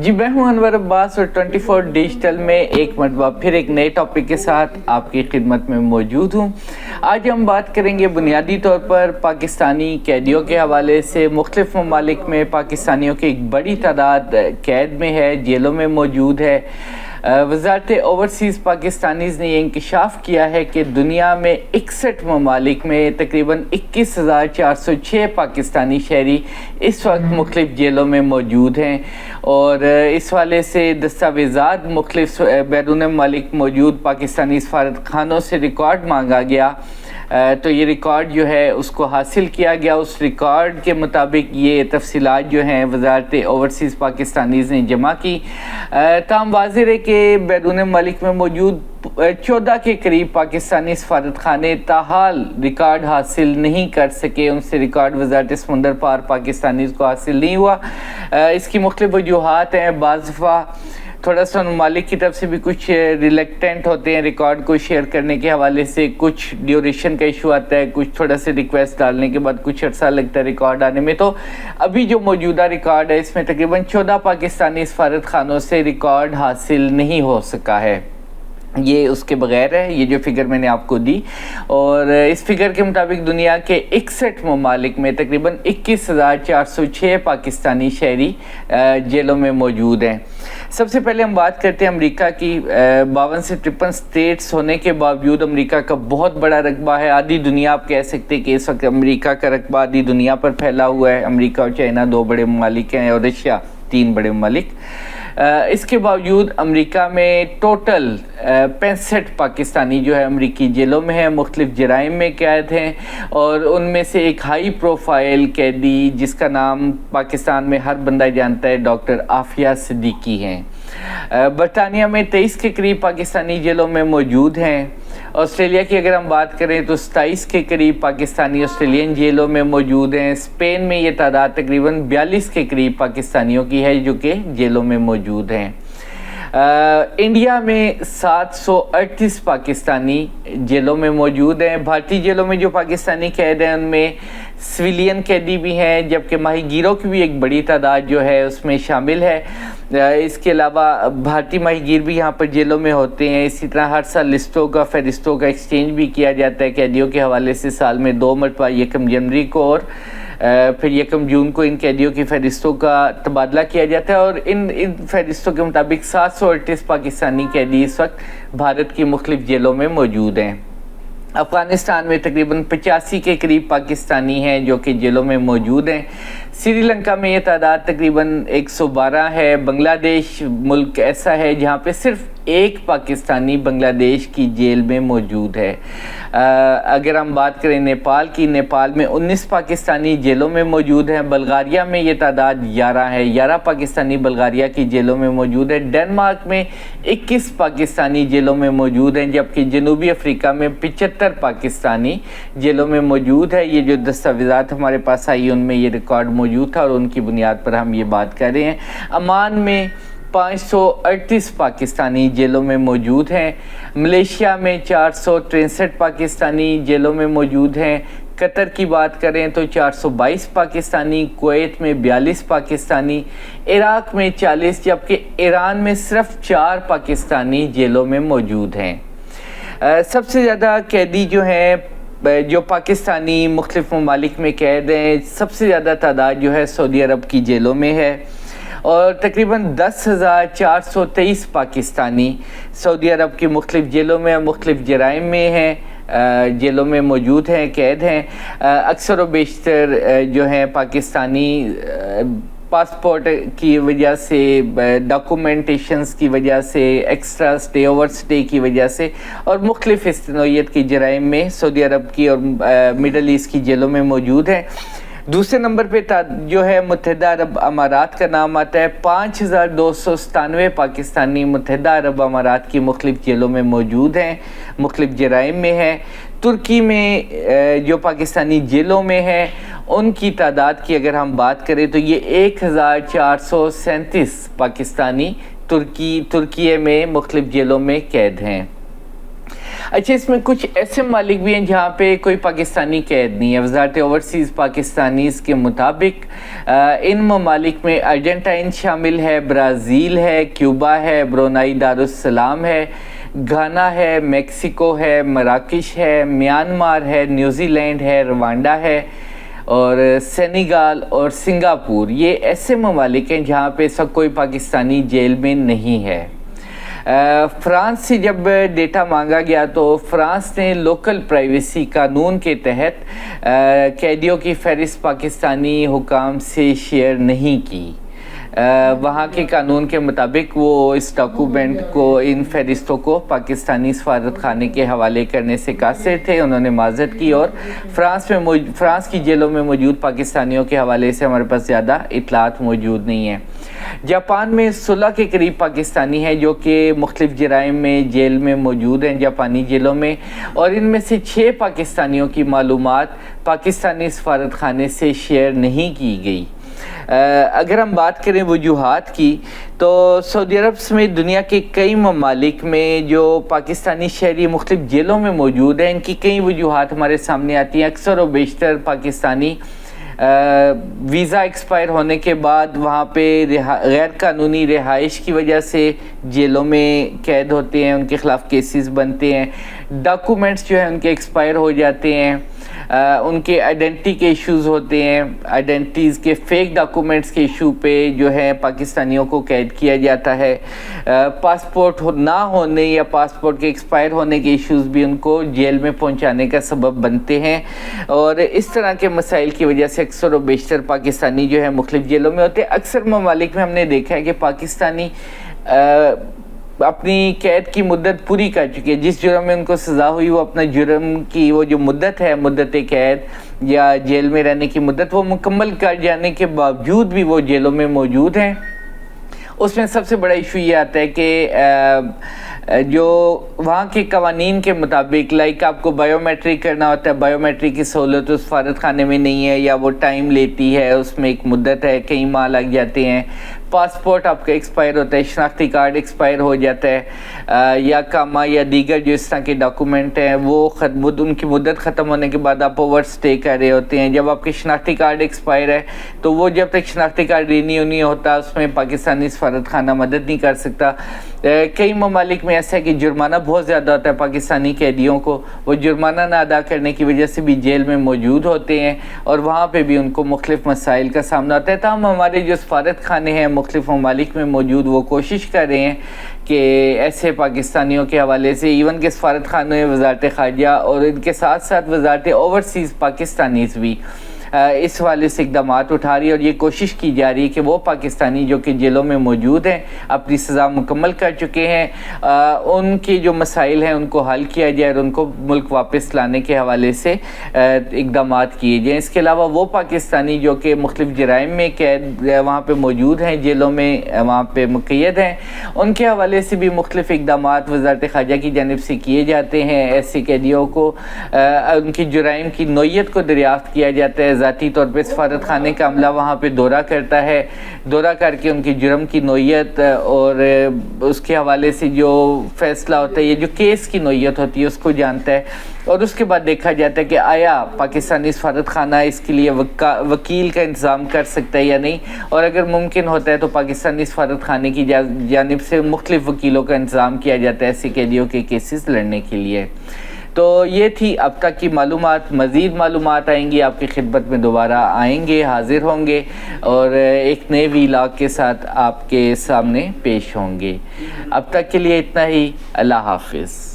जी मैं हूं अनवर अब्बास और 24 डिजिटल में एक मरतबा फिर एक नए टॉपिक के साथ आपकी खिदमत में मौजूद हूं। आज हम बात करेंगे बुनियादी तौर पर पाकिस्तानी कैदियों के हवाले से। मुख्तलिफ ममालिक में पाकिस्तानियों की एक बड़ी तादाद कैद में है, जेलों में मौजूद है। वज़ारत ओवरसीज़ पाकिस्तानीज़ ने यह इंकशाफ किया है कि दुनिया में 61 ममालिक में तकरीबन 21,406 पाकिस्तानी शहरी इस वक्त मुख्तलिफ जेलों में मौजूद हैं और इस वाले से दस्तावेज़ात मुख्तलिफ बैरून ममालिक मौजूद पाकिस्तानी सफारत खानों से रिकॉर्ड मांगा गया। तो ये रिकॉर्ड जो है उसको हासिल किया गया। उस रिकॉर्ड के मुताबिक ये तफसीलात जो हैं वज़ारत ओवरसीज़ पाकिस्तानीज़ ने जमा की। ताम वाज़ेह है कि बैरून ममालिक में मौजूद 14 के करीब पाकिस्तानी सफारत खाने ताहाल रिकॉर्ड हासिल नहीं कर सके। उनसे रिकॉर्ड वज़ारत समंदर पार पाकिस्तानी को हासिल नहीं हुआ। इसकी मुख्तलिफ वजूहात हैं। बाज़ दफ़ा थोड़ा सा ममालिक की तरफ से भी कुछ रिलेक्टेंट होते हैं रिकॉर्ड को शेयर करने के हवाले से। कुछ ड्यूरेशन का इशू आता है, कुछ थोड़ा सा रिक्वेस्ट डालने के बाद कुछ अर्सा लगता है रिकॉर्ड आने में। तो अभी जो मौजूदा रिकॉर्ड है इसमें तकरीबन 14 पाकिस्तानी सफारत खानों से रिकॉर्ड हासिल नहीं हो सका है। ये उसके बगैर है, ये जो फिगर मैंने आपको दी। और इस फिगर के मुताबिक दुनिया के 61 ममालिक में तकरीबन 21,406 पाकिस्तानी शहरी जेलों में मौजूद हैं। सबसे पहले हम बात करते हैं अमेरिका की। 52 से 53 स्टेट्स होने के बावजूद अमेरिका का बहुत बड़ा रकबा है। आधी दुनिया आप कह सकते हैं कि इस वक्त अमेरिका का रकबा आधी दुनिया पर फैला हुआ है। अमेरिका और चाइना 2 बड़े ममालिक हैं और रशिया 3 बड़े ममालिक। इसके बावजूद अमेरिका में टोटल 65 पाकिस्तानी जो है अमेरिकी जेलों में हैं, मुख्तलिफ जराइम में कैद हैं। और उनमें से एक हाई प्रोफाइल कैदी जिसका नाम पाकिस्तान में हर बंदा जानता है, डॉक्टर आफिया सिद्दीकी हैं। बरतानिया में 23 के करीब पाकिस्तानी जेलों में मौजूद हैं। ऑस्ट्रेलिया की अगर हम बात करें तो 27 के करीब पाकिस्तानी ऑस्ट्रेलियन जेलों में मौजूद हैं। स्पेन में ये तादाद तकरीबन 42 के करीब पाकिस्तानियों की है जो कि जेलों में मौजूद हैं। इंडिया में 738 पाकिस्तानी जेलों में मौजूद हैं। भारतीय जेलों में जो पाकिस्तानी कैद हैं उनमें सिविलियन कैदी भी हैं, जबकि माहीगीरों की भी एक बड़ी तादाद जो है उसमें शामिल है। इसके अलावा भारतीय माहीगीर भी यहाँ पर जेलों में होते हैं। इसी तरह हर साल लिस्टों का फहरिस्तों का एक्सचेंज भी किया जाता है कैदियों के हवाले से। साल में 2 मरतबा 1 जनवरी को और फिर 1 जून को इन कैदियों की फहरिस्तों का तबादला किया जाता है। और इन फहरिस्तों के मुताबिक 738 पाकिस्तानी कैदी इस वक्त भारत की मुख्तलिफ जेलों में मौजूद हैं। अफ़गानिस्तान में तकरीबन 85 के करीब पाकिस्तानी हैं जो कि जेलों में मौजूद हैं। श्रीलंका में ये तादाद तकरीबन 112 है। बांग्लादेश मुल्क ऐसा है जहाँ पे सिर्फ एक पाकिस्तानी बांग्लादेश की जेल में मौजूद है। अगर हम बात करें नेपाल की, नेपाल में 19 पाकिस्तानी जेलों में मौजूद हैं। बल्गारिया में ये तादाद 11 है, 11 पाकिस्तानी बल्गारिया की जेलों में मौजूद है। डेनमार्क में 21 पाकिस्तानी जेलों में मौजूद हैं, जबकि जनूबी अफ्रीका में 75 पाकिस्तानी जेलों में मौजूद है। ये जो दस्तावेज़ात हमारे पास आई उनमें ये रिकॉर्ड मौजूद था और उनकी बुनियाद पर हम ये बात कर रहे हैं। अमान में 538 पाकिस्तानी जेलों में मौजूद हैं। मलेशिया में 463 पाकिस्तानी जेलों में मौजूद हैं। कतर की बात करें तो 422 पाकिस्तानी, कुवैत में 42 पाकिस्तानी, इराक में 40, जबकि ईरान में सिर्फ 4 पाकिस्तानी जेलों में मौजूद हैं। सबसे ज़्यादा कैदी जो हैं जो पाकिस्तानी मुख्तलिफ ममालिक में कैद हैं, सबसे ज़्यादा तादाद जो है सऊदी अरब की जेलों में है और तकरीबन 10,423 पाकिस्तानी सऊदी अरब की मुख्तलिफ जेलों में मुख्तलिफ जराइम में हैं, जेलों में मौजूद हैं, कैद हैं। अक्सर व बेशतर जो हैं पाकिस्तानी पासपोर्ट की वजह से, डॉक्यूमेंटेशंस की वजह से, एक्स्ट्रा स्टे ओवर स्टे की वजह से और मुख्तलिफ इस नौइयत की जराइम में सऊदी अरब की और मिडल ईस्ट की जेलों में मौजूद हैं। दूसरे नंबर पे जो है मुत्तहिदा अरब अमारात का नाम आता है। 5,297 पाकिस्तानी मुत्तहिदा अरब अमारात की मुख्तलिफ जेलों में मौजूद हैं, मुख्तलिफ जराइम में हैं। तुर्की में जो पाकिस्तानी जेलों में हैं उनकी तादाद की अगर हम बात करें तो ये 1,437 पाकिस्तानी तुर्की में मुख्तलिफ जेलों में कैद हैं। اچھا، اس میں کچھ ایسے ممالک بھی ہیں جہاں پہ کوئی پاکستانی قید نہیں ہے۔ وزارت اوورسیز پاکستانیز کے مطابق ان ممالک میں ارجنٹائن شامل ہے، برازیل ہے، کیوبا ہے، برونائی دارالسلام ہے، گھانا ہے، میکسیکو ہے، مراکش ہے، میانمار ہے، نیوزی لینڈ ہے، روانڈا ہے اور سینیگال اور سنگاپور۔ یہ ایسے ممالک ہیں جہاں پہ سب کوئی پاکستانی جیل میں نہیں ہے۔ فرانس سے جب ڈیٹا مانگا گیا تو فرانس نے لوکل پرائیویسی قانون کے تحت قیدیوں کی فہرست پاکستانی حکام سے شیئر نہیں کی۔ وہاں کے قانون کے مطابق وہ اس ڈاکومنٹ کو، ان فہرستوں کو پاکستانی سفارت خانے کے حوالے کرنے سے قاصر تھے۔ انہوں نے معذرت کی اور فرانس کی جیلوں میں موجود پاکستانیوں کے حوالے سے ہمارے پاس زیادہ اطلاعات موجود نہیں ہیں۔ جاپان میں 16 کے قریب پاکستانی ہیں جو کہ مختلف جرائم میں جیل میں موجود ہیں، جاپانی جیلوں میں، اور ان میں سے 6 پاکستانیوں کی معلومات پاکستانی سفارت خانے سے شیئر نہیں کی گئی۔ اگر ہم بات کریں وجوہات کی تو سعودی عرب سمیت دنیا کے کئی ممالک میں جو پاکستانی شہری مختلف جیلوں میں موجود ہیں، ان کی کئی وجوہات ہمارے سامنے آتی ہیں۔ اکثر و بیشتر پاکستانی ویزا ایکسپائر ہونے کے بعد وہاں پہ غیر قانونی رہائش کی وجہ سے جیلوں میں قید ہوتے ہیں، ان کے خلاف کیسز بنتے ہیں، ڈاکومنٹس جو ہیں ان کے ایکسپائر ہو جاتے ہیں، ان کے آئیڈینٹی کے ایشوز ہوتے ہیں، آئیڈینٹیز کے فیک ڈاکومنٹس کے ایشو پہ جو ہے پاکستانیوں کو قید کیا جاتا ہے۔ پاسپورٹ نہ ہونے یا پاسپورٹ کے ایکسپائر ہونے کے ایشوز بھی ان کو جیل میں پہنچانے کا سبب بنتے ہیں، اور اس طرح کے مسائل کی وجہ سے اکثر و بیشتر پاکستانی جو ہے مختلف جیلوں میں ہوتے ہیں۔ اکثر ممالک میں ہم نے دیکھا ہے کہ پاکستانی اپنی قید کی مدت پوری کر چکی ہے، جس جرم میں ان کو سزا ہوئی وہ اپنا جرم کی وہ جو مدت ہے، مدت قید یا جیل میں رہنے کی مدت، وہ مکمل کر جانے کے باوجود بھی وہ جیلوں میں موجود ہیں۔ اس میں سب سے بڑا ایشو یہ آتا ہے کہ جو وہاں کے قوانین کے مطابق لائک آپ کو بائیو میٹرک کرنا ہوتا ہے، بائیو میٹرک کی سہولت اس سفارت خانے میں نہیں ہے، یا وہ ٹائم لیتی ہے، اس میں ایک مدت ہے، کئی ماہ لگ جاتے ہیں۔ پاسپورٹ آپ کا ایکسپائر ہوتا ہے، شناختی کارڈ ایکسپائر ہو جاتا ہے، یا کاما یا دیگر جو اس طرح کے ڈاکومنٹ ہیں وہ ان کی مدت ختم ہونے کے بعد آپ اوور سٹے کر رہے ہوتے ہیں۔ جب آپ کے شناختی کارڈ ایکسپائر ہے تو وہ جب تک شناختی کارڈ رینیو نہیں ہوتا اس میں پاکستانی سفارت خانہ مدد نہیں کر سکتا۔ کئی ممالک میں ایسا ہے کہ جرمانہ بہت زیادہ ہوتا ہے پاکستانی قیدیوں کو، وہ جرمانہ نہ ادا کرنے کی وجہ سے بھی جیل میں موجود ہوتے ہیں اور وہاں پہ بھی ان کو مختلف مسائل کا سامنا ہوتا ہے۔ تاہم ہمارے جو سفارت خانے ہیں مختلف ممالک میں موجود، وہ کوشش کر رہے ہیں کہ ایسے پاکستانیوں کے حوالے سے ایون کہ سفارت خانوں میں وزارت خارجہ اور ان کے ساتھ ساتھ وزارت اوورسیز پاکستانیز بھی اس حوالے سے اقدامات اٹھا رہی ہے، اور یہ کوشش کی جا رہی ہے کہ وہ پاکستانی جو کہ جیلوں میں موجود ہیں، اپنی سزا مکمل کر چکے ہیں، ان کے جو مسائل ہیں ان کو حل کیا جائے اور ان کو ملک واپس لانے کے حوالے سے اقدامات کیے جائیں۔ اس کے علاوہ وہ پاکستانی جو کہ مختلف جرائم میں قید وہاں پہ موجود ہیں، جیلوں میں وہاں پہ مقید ہیں، ان کے حوالے سے بھی مختلف اقدامات وزارت خارجہ کی جانب سے کیے جاتے ہیں۔ ایسے قیدیوں کو ان کی جرائم کی نوعیت کو دریافت کیا جاتا ہے، ذاتی طور پہ سفارت خانے کا عملہ وہاں پہ دورہ کرتا ہے، دورہ کر کے ان کی جرم کی نوعیت اور اس کے حوالے سے جو فیصلہ ہوتا ہے، یہ جو کیس کی نوعیت ہوتی ہے اس کو جانتا ہے، اور اس کے بعد دیکھا جاتا ہے کہ آیا پاکستانی سفارت خانہ اس کے لیے وکیل کا انتظام کر سکتا ہے یا نہیں، اور اگر ممکن ہوتا ہے تو پاکستانی سفارت خانے کی جانب سے مختلف وکیلوں کا انتظام کیا جاتا ہے ایسے قیدیوں کے کیسز لڑنے کے لیے۔ تو یہ تھی اب تک کی معلومات۔ مزید معلومات آئیں گی آپ کی خدمت میں، دوبارہ آئیں گے، حاضر ہوں گے اور ایک نئے ویلاگ کے ساتھ آپ کے سامنے پیش ہوں گے۔ اب تک کے لیے اتنا ہی، اللہ حافظ۔